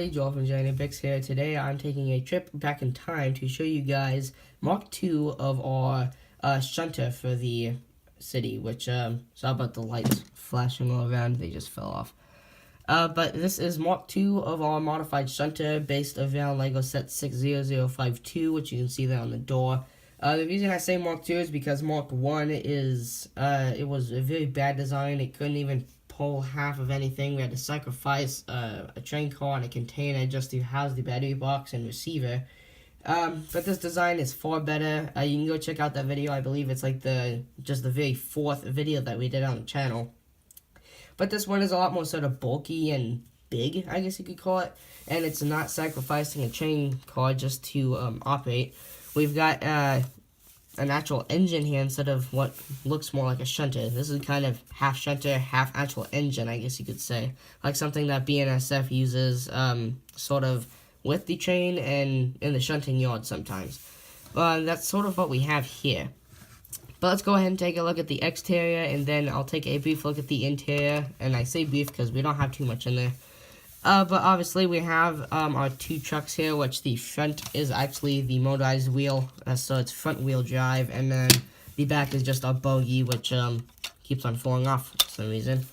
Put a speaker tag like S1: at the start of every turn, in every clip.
S1: everybody, Joel from Bix here. Today I'm taking a trip back in time to show you guys Mark 2 of our Shunter for the city, which, sorry about the lights flashing all around, they just fell off. But this is Mark 2 of our modified Shunter based around LEGO set 60052, which you can see there on the door. The reason I say Mark 2 is because Mark 1 is, it was a very bad design. It couldn't even pull half of anything. We had to sacrifice a train car and a container just to house the battery box and receiver. But this design is far better. You can go check out that video. I believe it's like just the very fourth video that we did on the channel. But this one is a lot more sort of bulky and big, I guess you could call it. And it's not sacrificing a train car just to operate. We've got an actual engine here instead of what looks more like a shunter. This is kind of half shunter, half actual engine, I guess you could say. Like something that BNSF uses sort of with the train and in the shunting yard sometimes. That's sort of what we have here. But let's go ahead and take a look at the exterior, and then I'll take a brief look at the interior. And I say brief because we don't have too much in there. But obviously we have our two trucks here, which the front is actually the motorized wheel, so it's front wheel drive, and then the back is just our bogie, which keeps on falling off for some reason.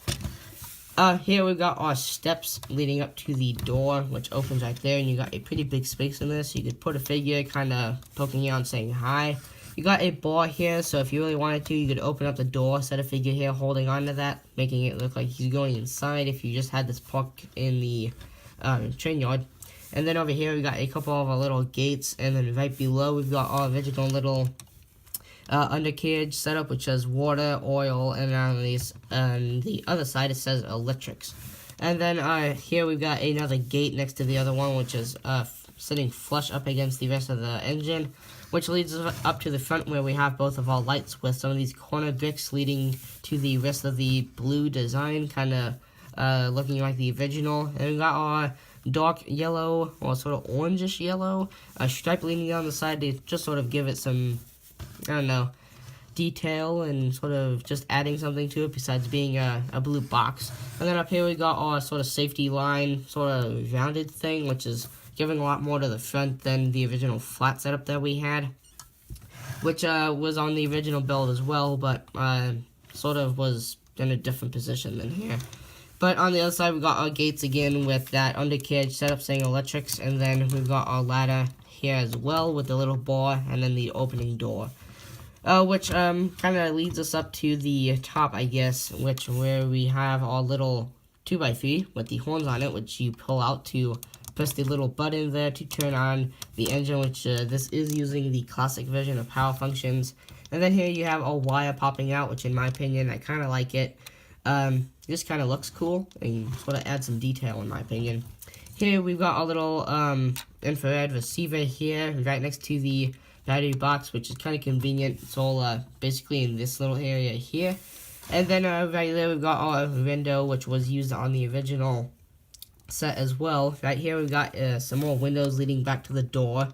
S1: Here we've got our steps leading up to the door, which opens right there, and you got a pretty big space in this. You could put a figure kind of poking out and saying hi. You got a bar here, so if you really wanted to, you could open up the door, set a figure here holding onto that, making it look like he's going inside if you just had this parked in the train yard. And then over here we got a couple of our little gates, and then right below we've got our original little undercarriage setup, which says water, oil, and on the other side it says electrics. And then here we've got another gate next to the other one, which is sitting flush up against the rest of the engine, which leads us up to the front where we have both of our lights with some of these corner bricks leading to the rest of the blue design, kind of looking like the original. And we got our dark yellow, or sort of orangish yellow, stripe leading down the side to just sort of give it some, I don't know, detail and sort of just adding something to it besides being a blue box. And then up here we got our sort of safety line, sort of rounded thing, which is giving a lot more to the front than the original flat setup that we had, which was on the original build as well, but sort of was in a different position than here. But on the other side, we got our gates again with that undercarriage setup saying electrics, and then we've got our ladder here as well with the little bar and then the opening door, which kind of leads us up to the top, I guess, where we have our little 2x3 with the horns on it, which you pull out to press the little button there to turn on the engine, which this is using the classic version of power functions. And then here you have a wire popping out, which in my opinion, I kind of like it. This kind of looks cool and sort of adds some detail in my opinion. Here we've got a little infrared receiver here right next to the battery box, which is kind of convenient. It's all basically in this little area here. And then right there we've got our window, which was used on the original set as well. Right here we've got some more windows leading back to the door.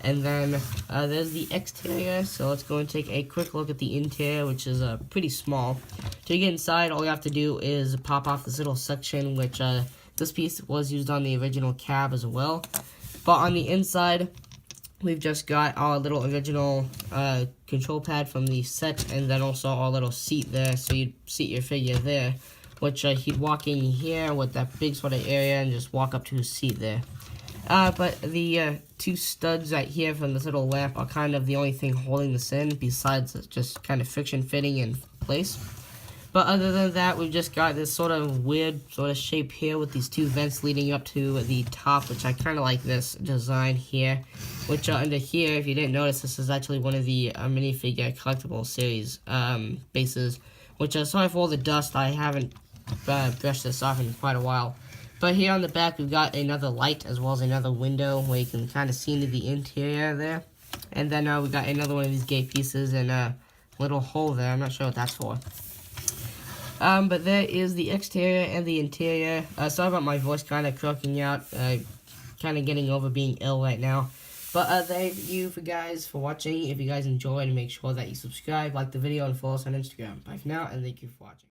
S1: And then there's the exterior, so let's go and take a quick look at the interior, which is pretty small. To get inside, all you have to do is pop off this little section, which this piece was used on the original cab as well. But on the inside, we've just got our little original control pad from the set, and then also our little seat there, so you'd seat your figure there, which he'd walk in here with that big sort of area and just walk up to his seat there. But the two studs right here from this little lamp are kind of the only thing holding this in, besides just kind of friction fitting in place. But other than that, we've just got this sort of weird sort of shape here with these two vents leading up to the top, which I kind of like this design here. Which under here, if you didn't notice, this is actually one of the minifigure collectible series bases. Which, sorry for all the dust, I haven't brushed this off in quite a while. But here on the back, we've got another light as well as another window where you can kind of see into the interior there. And then we've got another one of these gate pieces and a little hole there. I'm not sure what that's for. But there is the exterior and the interior. Sorry about my voice kind of croaking out. Kind of getting over being ill right now. But thank you guys for watching. If you guys enjoyed, make sure that you subscribe, like the video, and follow us on Instagram. Bye for now, and thank you for watching.